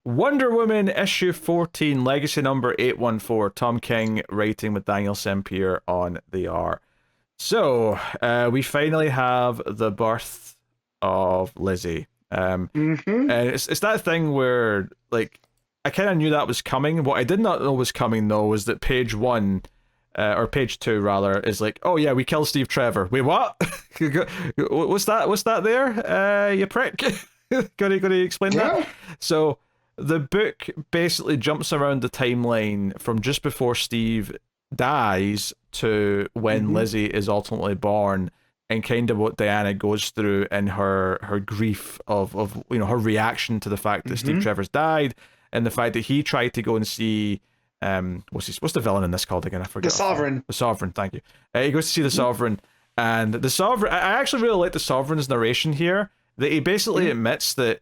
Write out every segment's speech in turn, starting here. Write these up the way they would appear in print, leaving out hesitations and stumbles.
Wonder Woman issue 14, legacy number 814. Tom King writing with Daniel Sampeere on the art. So, we finally have the birth of Lizzie. And it's that thing where, like, I kind of knew that was coming. What I did not know was coming, though, was that page one, or page two, rather, is like, oh yeah, we killed Steve Trevor. Wait, what? What's that? What's that there? You prick. Gotta explain that? So, the book basically jumps around the timeline from just before Steve dies to when Lizzie is ultimately born, and kind of what Diana goes through in her grief of her reaction to the fact that Steve Trevor's died, and the fact that he tried to go and see what's the villain in this called again? I forget. The Sovereign. The Sovereign, thank you. He goes to see the Sovereign, and the Sovereign. I actually really like the Sovereign's narration here. That he basically admits that,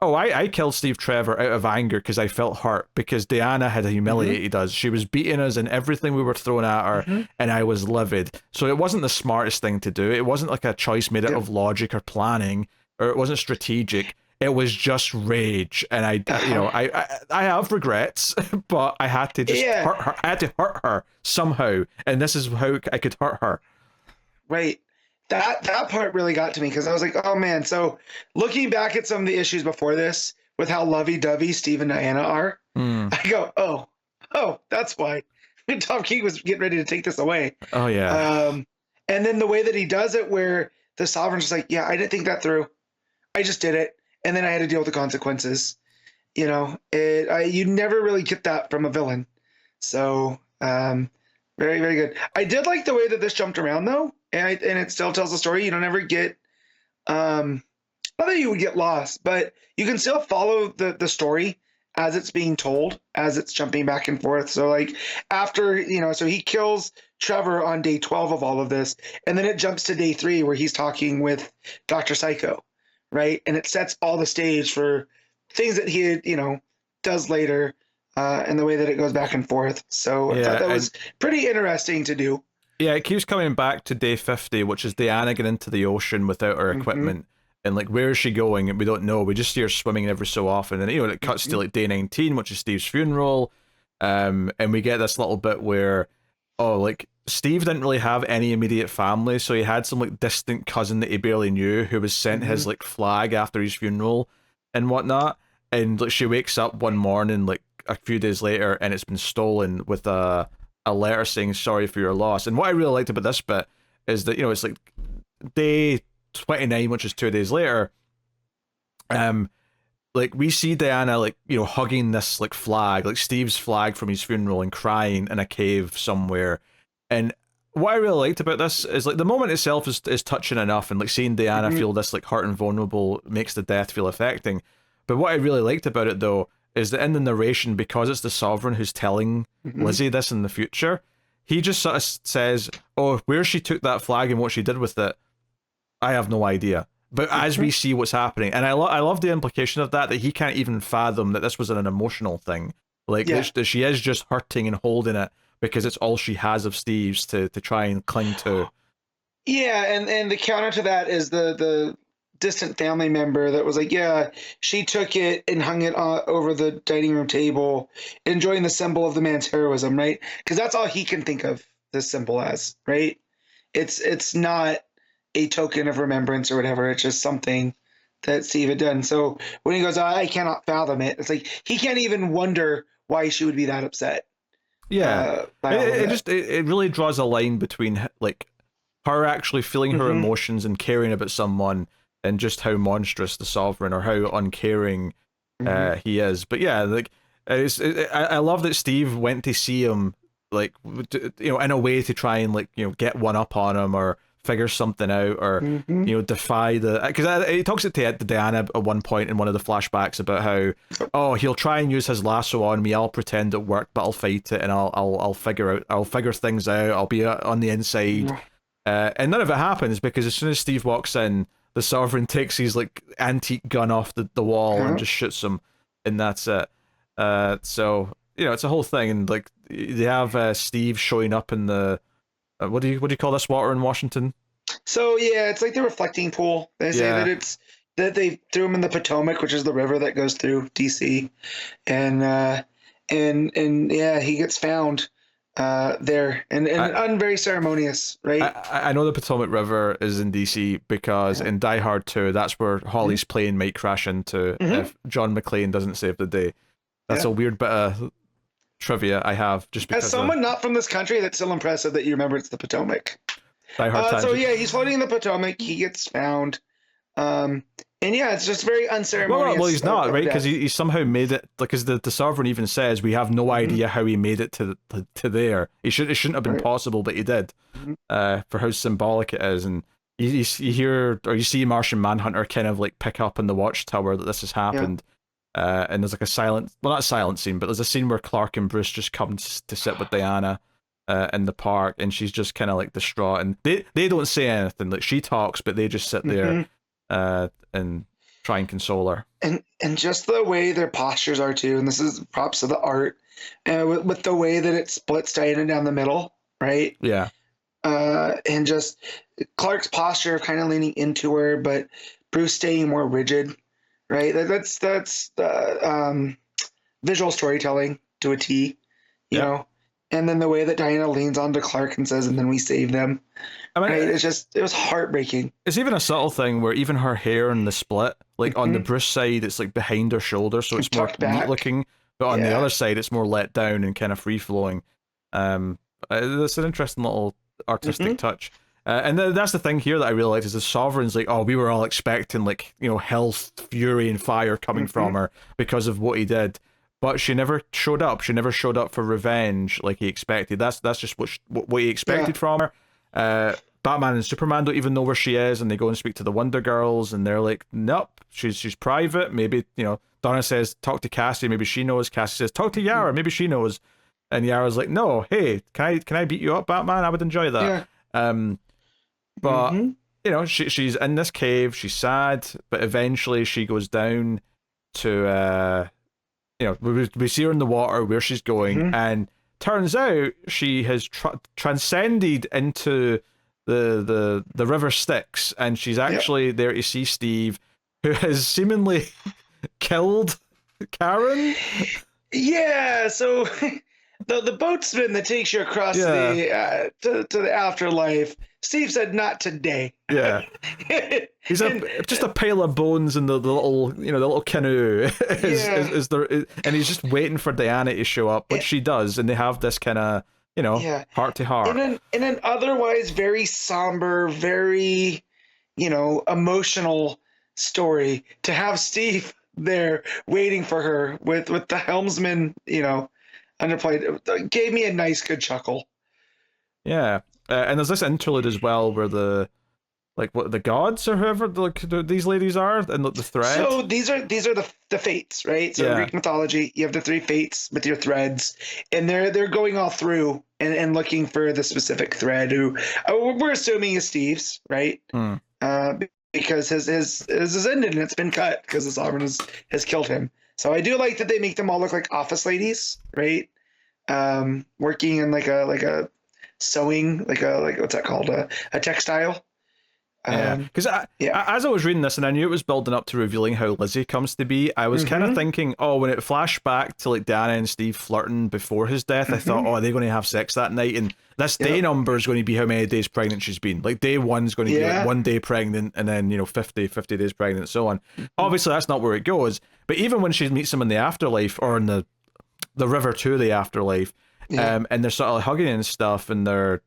oh, I killed Steve Trevor out of anger because I felt hurt because Diana had humiliated us. She was beating us and everything we were throwing at her, and I was livid. So it wasn't the smartest thing to do. It wasn't like a choice made out of logic or planning, or it wasn't strategic. It was just rage, and I have regrets, but I had to just hurt her. I had to hurt her somehow, and this is how I could hurt her. Right. That part really got to me because I was like, oh man. So looking back at some of the issues before this with how lovey-dovey Steve and Diana are, I go, oh, that's why Tom King was getting ready to take this away. Oh yeah. And then the way that he does it, where the Sovereign's just like, yeah, I didn't think that through. I just did it, and then I had to deal with the consequences. You never really get that from a villain. So very, very good. I did like the way that this jumped around though. And it still tells the story. You don't ever get, not that you would get lost, but you can still follow the story as it's being told, as it's jumping back and forth. So like after, so he kills Trevor on day 12 of all of this, and then it jumps to day 3 where he's talking with Dr. Psycho, right? And it sets all the stage for things that he, does later, and the way that it goes back and forth. So I thought that was pretty interesting to do. Yeah, it keeps coming back to day 50, which is Diana getting into the ocean without her equipment. And like, where is she going? We don't know. We just see her swimming every so often. And it cuts to like day 19, which is Steve's funeral. And we get this little bit where, Steve didn't really have any immediate family, so he had some like distant cousin that he barely knew who was sent his like flag after his funeral and whatnot. And like, she wakes up one morning like a few days later, and it's been stolen with a letter saying sorry for your loss. And what I really liked about this bit is that it's like day 29, which is 2 days later, like we see Diana like hugging this like flag, like Steve's flag from his funeral, and crying in a cave somewhere. And what I really liked about this is like the moment itself is touching enough, and like seeing Diana feel this like hurt and vulnerable makes the death feel affecting. But what I really liked about it though is that in the narration, because it's the Sovereign who's telling Lizzie this in the future, he just sort of says, oh, where she took that flag and what she did with it, I have no idea. But as we see what's happening, and I love the implication of that he can't even fathom that this was an emotional thing. Like, that she is just hurting and holding it because it's all she has of Steve's to try and cling to. Yeah, and the counter to that is the distant family member that was like, yeah, she took it and hung it over the dining room table, enjoying the symbol of the man's heroism, right? Because that's all he can think of this symbol as, right? It's not a token of remembrance or whatever. It's just something that Steve had done. So when he goes, I cannot fathom it, it's like he can't even wonder why she would be that upset. Yeah, it really draws a line between like her actually feeling her emotions and caring about someone, and just how monstrous the Sovereign, or how uncaring he is. But yeah, like I love that Steve went to see him, like in a way to try and like get one up on him, or figure something out, or defy the, because he talks to Diana at one point in one of the flashbacks about how he'll try and use his lasso on me, I'll pretend it worked, but I'll fight it, and I'll figure things out, I'll be on the inside, and none of it happens, because as soon as Steve walks in, the Sovereign takes his like antique gun off the wall and just shoots him, and that's it. So it's a whole thing, and like they have Steve showing up in the what do you call this water in Washington? So yeah, it's like the reflecting pool. They say that that they threw him in the Potomac, which is the river that goes through DC, and yeah, he gets found there, and very ceremonious, right? I know the Potomac River is in DC because in Die Hard 2, that's where Holly's plane might crash into if John McClane doesn't save the day. That's a weird bit of trivia I have just because. As someone not from this country, that's still impressive that you remember it's the Potomac. Die Hard so yeah, he's floating in the Potomac. He gets found. And yeah, it's just very unceremonious. Well, he's not, right? Because he somehow made it. Because the Sovereign even says we have no idea how he made it to there. It shouldn't have been possible, but he did. For how symbolic it is, and you hear or you see Martian Manhunter kind of like pick up in the Watchtower that this has happened. And there's like not a silent scene, but there's a scene where Clark and Bruce just come to sit with Diana in the park, and she's just kind of like distraught, and they don't say anything. Like she talks, but they just sit there. And try and console her, and just the way their postures are too, and this is props to the art, with the way that it splits Diana down the middle, right? Yeah. And just Clark's posture of kind of leaning into her, but Bruce staying more rigid, right? That's visual storytelling to a T, you know. And then the way that Diana leans onto Clark and says, "And then we save them." I mean, right? It was heartbreaking. It's even a subtle thing where even her hair in the split, like on the Bruce side, it's like behind her shoulder, so it's more neat looking. But on the other side, it's more let down and kind of free flowing. That's an interesting little artistic touch. And that's the thing here that I really liked is the Sovereign's like, oh, we were all expecting like hell, fury, and fire coming from her because of what he did. But she never showed up. She never showed up for revenge like he expected. That's just what he expected from her. Batman and Superman don't even know where she is, and they go and speak to the Wonder Girls, and they're like, nope, she's private. Maybe Donna says talk to Cassie. Maybe she knows. Cassie says talk to Yara. Maybe she knows. And Yara's like, no, hey, can I beat you up, Batman? I would enjoy that. But she's in this cave. She's sad, but eventually she goes down to we see her in the water where she's going, and turns out she has transcended into the river Styx, and she's actually there to see Steve, who has seemingly killed Karen. Yeah, so the boatsman that takes you across to the afterlife, Steve said, "Not today." Yeah, he's just a pile of bones in the little the little canoe. Is there, and he's just waiting for Diana to show up, which she does, and they have this kind of heart to heart. In an otherwise very somber, very emotional story, to have Steve there waiting for her with the helmsman underplayed, gave me a nice good chuckle. Yeah. And there's this interlude as well where the gods or whoever these ladies are, and the thread. So these are the fates, right? So in Greek mythology, you have the three fates with your threads, and they're going all through and looking for the specific thread who we're assuming is Steve's, right? Because his ended and it's been cut because the Sovereign has killed him. So I do like that they make them all look like office ladies, right? Working in like a sewing, like what's that called, a textile. Because as I was reading this and I knew it was building up to revealing how Lizzie comes to be, I was kind of thinking, when it flashed back to like Diana and Steve flirting before his death, I thought, are they going to have sex that night? And this day number is going to be how many days pregnant she's been. Like day one's going to be like 1 day pregnant, and then 50 days pregnant, and so on. Obviously that's not where it goes, but even when she meets him in the afterlife, or in the river to the afterlife, and they're sort of like hugging and stuff, and they're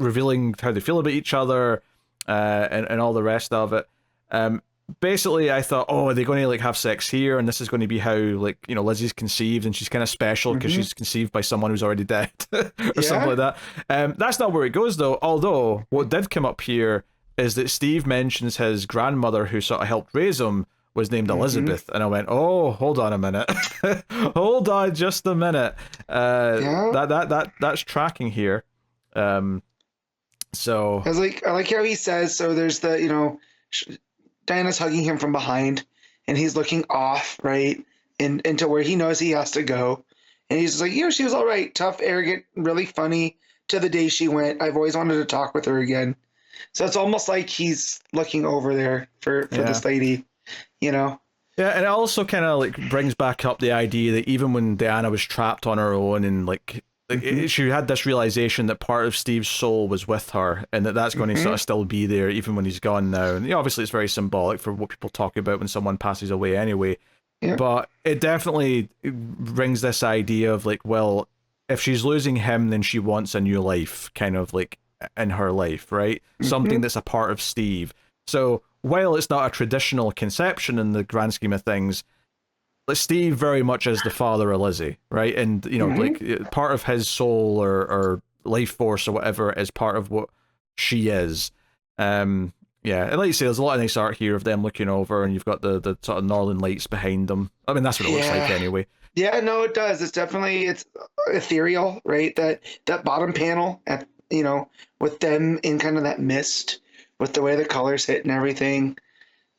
revealing how they feel about each other, and all the rest of it. Basically, I thought, are they going to like have sex here? And this is going to be how Lizzie's conceived, and she's kind of special because she's conceived by someone who's already dead, or something like that. That's not where it goes though. Although what did come up here is that Steve mentions his grandmother, who sort of helped raise him, was named Elizabeth, and I went, oh, hold on a minute. Hold on just a minute. That's tracking here. So I like how he says, so there's the Diana's hugging him from behind, and he's looking off, right, into where he knows he has to go, and he's like, she was all right, tough, arrogant, really funny, to the day she went. I've always wanted to talk with her again. So it's almost like he's looking over there for this lady, you know. Yeah, and it also kind of like brings back up the idea that even when Diana was trapped on her own, and like she had this realization that part of Steve's soul was with her, and that's going to sort of still be there even when he's gone now. And obviously it's very symbolic for what people talk about when someone passes away anyway. Yeah. But it definitely brings this idea of like, well, if she's losing him, then she wants a new life, kind of like in her life, right? Something that's a part of Steve. So while it's not a traditional conception in the grand scheme of things, like Steve very much is the father of Lizzie, right? And you know, like part of his soul or life force or whatever is part of what she is. Yeah, and like you say, there's a lot of nice art here of them looking over, and you've got the sort of northern lights behind them. I mean, that's what it looks like anyway. Yeah, no, it does. It's definitely, it's ethereal, right? That bottom panel, at you know, with them in kind of that mist, with the way the colors hit and everything.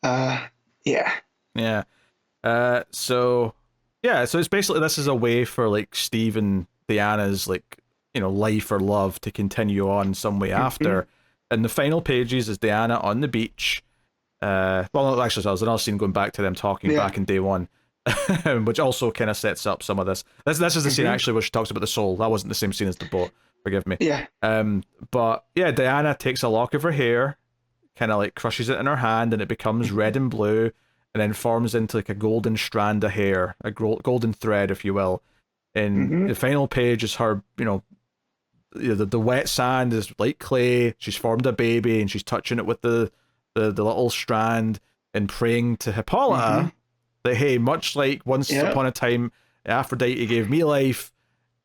Yeah. Yeah. So it's basically, this is a way for like Steve and Diana's like, you know, life or love to continue on some way after. And the final pages is Diana on the beach. Well, no, actually, there's another scene going back to them talking back in day one, which also kind of sets up some of this. This is the scene actually where she talks about the soul. That wasn't the same scene as the boat. Forgive me. Yeah. But yeah, Diana takes a lock of her hair, kind of like crushes it in her hand, and it becomes red and blue, and then forms into like a golden strand of hair, a golden thread, if you will. And the final page is her, you know, the wet sand is like clay. She's formed a baby, and she's touching it with the little strand and praying to Hippolyta that, hey, much like once upon a time Aphrodite gave me life,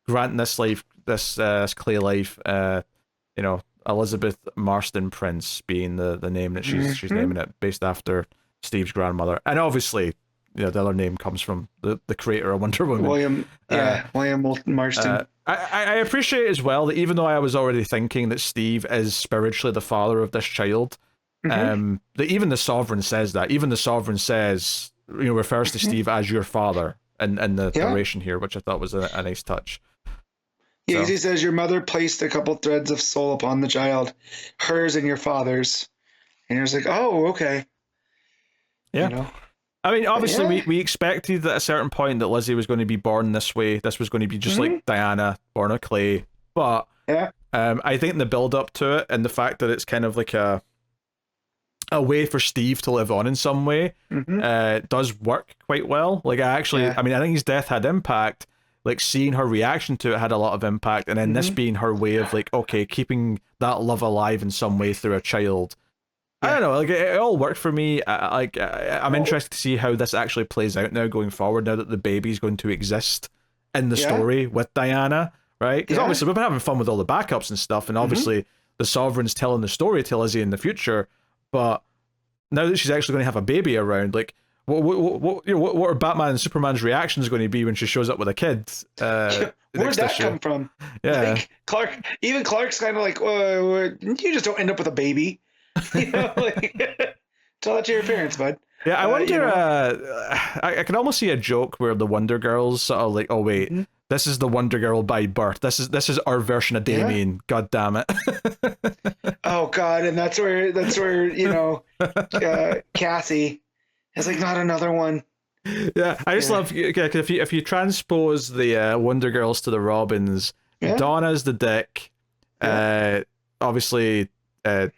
grant this life, this clay life, you know, Elizabeth Marston Prince being the name that she's naming it, based after Steve's grandmother. And obviously, you know, the other name comes from the creator of Wonder Woman, William Moulton Marston. I appreciate as well that even though I was already thinking that Steve is spiritually the father of this child, that even the Sovereign says that. Even the Sovereign says, you know, refers to Steve as your father in the narration here, which I thought was a nice touch. Yeah, he says your mother placed a couple threads of soul upon the child, hers and your father's. And you're just like, oh, okay. Yeah. You know? I mean, obviously, we expected at a certain point that Lizzie was going to be born this way. This was going to be just like Diana, born of clay. But I think the build up to it and the fact that it's kind of like a way for Steve to live on in some way does work quite well. Like, I mean, I think his death had impact. Like, seeing her reaction to it had a lot of impact, and then this being her way of like, okay, keeping that love alive in some way through a child. I don't know, like it all worked for me. I'm interested to see how this actually plays out now going forward, now that the baby's going to exist in the story with Diana, right? Because obviously we've been having fun with all the backups and stuff, and obviously the Sovereign's telling the story to Lizzie in the future, but now that she's actually going to have a baby around, like, what are Batman and Superman's reactions going to be when she shows up with a kid? Where'd that come from? Yeah, like, Clark's kind of like, you just don't end up with a baby. You know, like, tell that to your parents, bud. Yeah, I wonder. You know, I can almost see a joke where the Wonder Girls sort of like, oh wait, this is the Wonder Girl by birth. This is our version of Damien. Yeah. God damn it. Oh God, and that's where you know, Cassie is like, not another one. Yeah, I just love if you transpose the Wonder Girls to the Robins, Donna's the Dick. Obviously,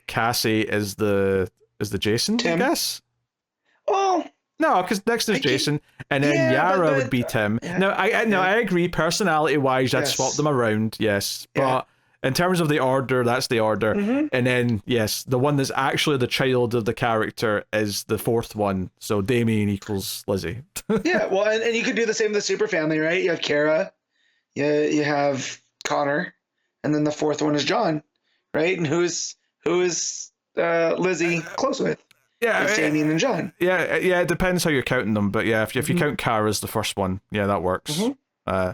Cassie is the Jason, Tim. I guess. Oh no, because next is Jason, and then Yara would be Tim. Yeah. No, I agree. Personality wise, I'd swap them around. Yes, but in terms of the order, that's the order. And then yes, the one that's actually the child of the character is the fourth one. So Damien equals Lizzie. Yeah, well, and you could do the same with the super family, right? You have Kara, you have Connor, and then the fourth one is John, right? And who is Lizzie close with? Yeah, it's Damien and John. Yeah, it depends how you're counting them, but yeah, if you count Kara as the first one, yeah, that works. Yeah,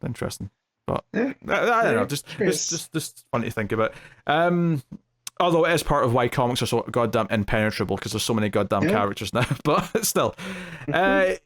interesting. But I don't know, just fun to think about. Although it is part of why comics are so goddamn impenetrable, because there's so many goddamn characters now. But still, yeah,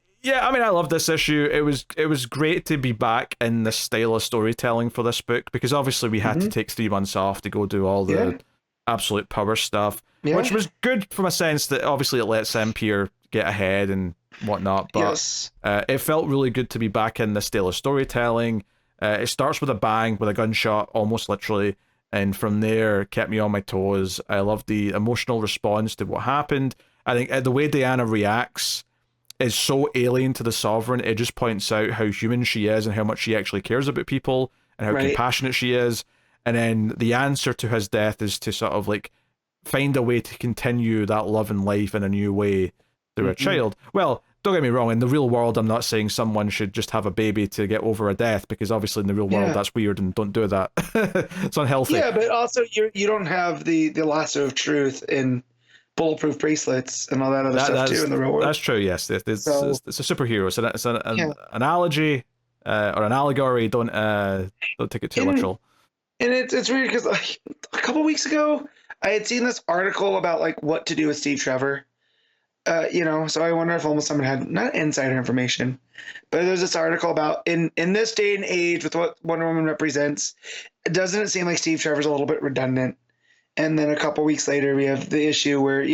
I mean, I love this issue. It was great to be back in this style of storytelling for this book, because obviously we had to take 3 months off to go do all the absolute power stuff, Yeah. which was good from a sense that obviously it lets Sampeere get ahead and whatnot, but Yes. it felt really good to be back in this style of storytelling. It starts with a bang, with a gunshot, almost literally, and from there kept me on my toes. I love the emotional response to what happened. I think the way Diana reacts is so alien to the Sovereign. It just points out how human she is and how much she actually cares about people and how Right. compassionate she is. And then the answer to his death is to sort of like find a way to continue that love and life in a new way through a child. Well, don't get me wrong, in the real world, I'm not saying someone should just have a baby to get over a death, because obviously in the real world that's weird and don't do that. It's unhealthy. Yeah, but also you don't have the lasso of truth in bulletproof bracelets and all that other stuff too in the real world. That's true, yes. It's a superhero. It's an analogy or an allegory. Don't take it too literal. And it's weird because like a couple weeks ago, I had seen this article about like what to do with Steve Trevor. So I wonder if almost someone had not insider information, but there's this article about in this day and age with what Wonder Woman represents, doesn't it seem like Steve Trevor's a little bit redundant? And then a couple weeks later, we have the issue where,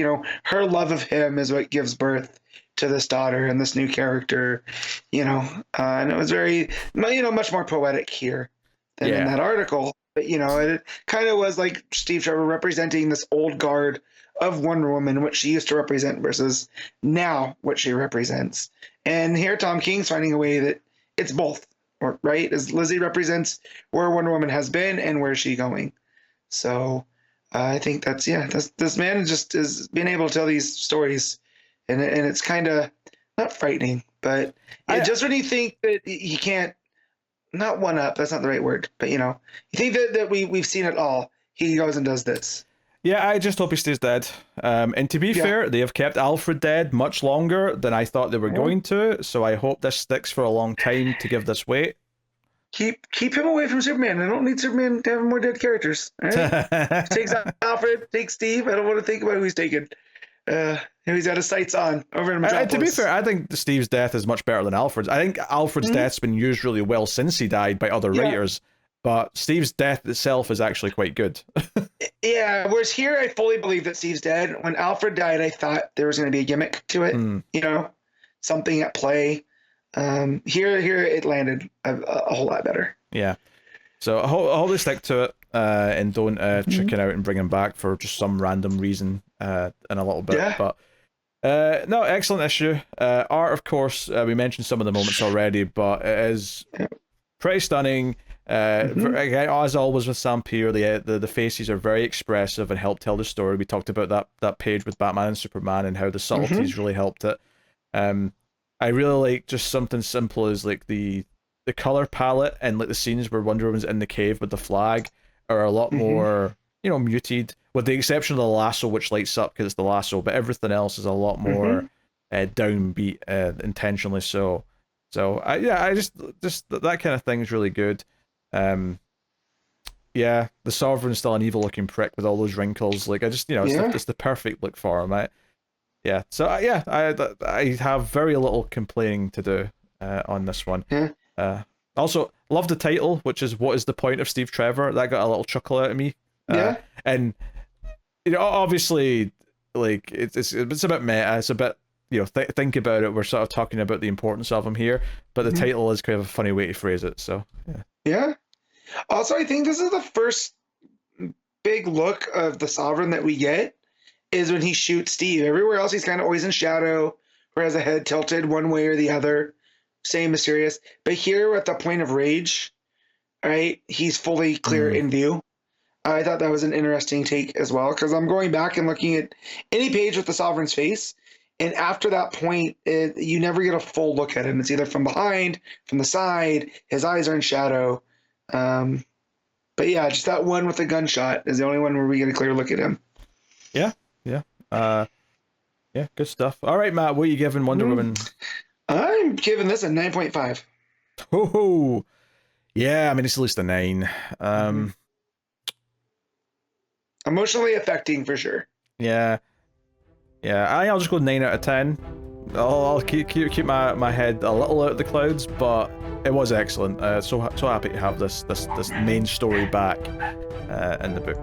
her love of him is what gives birth to this daughter and this new character, and it was very, much more poetic here than in that article. But, it kind of was like Steve Trevor representing this old guard of Wonder Woman, what she used to represent versus now what she represents. And here Tom King's finding a way that it's both, right? As Lizzie represents where Wonder Woman has been and where she's going. So I think that's this man is being able to tell these stories, and it's kind of not frightening, but just when you think that he can't, not one up, that's not the right word, but you think that we've seen it all, he goes and does this. Yeah, I just hope he stays dead. And to be fair, they have kept Alfred dead much longer than I thought they were going to, so I hope this sticks for a long time to give this weight. Keep him away from Superman. I don't need Superman to have more dead characters. Right? Takes Alfred, takes Steve. I don't want to think about who he's taken. He's got his sights on over in Metropolis. To be fair, I think Steve's death is much better than Alfred's. I think Alfred's death's been used really well since he died by other writers, but Steve's death itself is actually quite good. Yeah, whereas here I fully believe that Steve's dead. When Alfred died, I thought there was going to be a gimmick to it, something at play. Here it landed a whole lot better. Yeah. So I hope they stick to it and don't chicken out and bring him back for just some random reason in a little bit. Yeah. But no, excellent issue. Art, of course, we mentioned some of the moments already, but it is pretty stunning. Again, as always with Sampeere, the faces are very expressive and help tell the story. We talked about that page with Batman and Superman and how the subtleties really helped it. I really like just something simple as like the color palette and like the scenes where Wonder Woman's in the cave with the flag are a lot more muted, with the exception of the lasso, which lights up because it's the lasso, but everything else is a lot more downbeat, intentionally so. So I just that kind of thing is really good. The Sovereign's still an evil looking prick with all those wrinkles. Like it's the perfect look for him. I have very little complaining to do on this one. Also, love the title, which is "What is the point of Steve Trevor?" That got a little chuckle out of me. And obviously, like it's a bit meta. It's a bit think about it. We're sort of talking about the importance of him here, but the title is kind of a funny way to phrase it. So yeah. Also, I think this is the first big look of the Sovereign that we get. Is when he shoots Steve. Everywhere else, he's kind of always in shadow or has a head tilted one way or the other. Same mysterious. But here, at the point of rage, right, he's fully clear in view. I thought that was an interesting take as well, because I'm going back and looking at any page with the Sovereign's face, and after that point, you never get a full look at him. It's either from behind, from the side, his eyes are in shadow. But yeah, just that one with the gunshot is the only one where we get a clear look at him. Yeah, good stuff. All right, Matt, what are you giving Wonder Woman? I'm giving this a 9.5. Oh, yeah. I mean, it's at least a 9. Emotionally affecting for sure. Yeah. I'll just go 9 out of 10. I'll keep my head a little out of the clouds, but it was excellent. So happy to have this main story back in the book.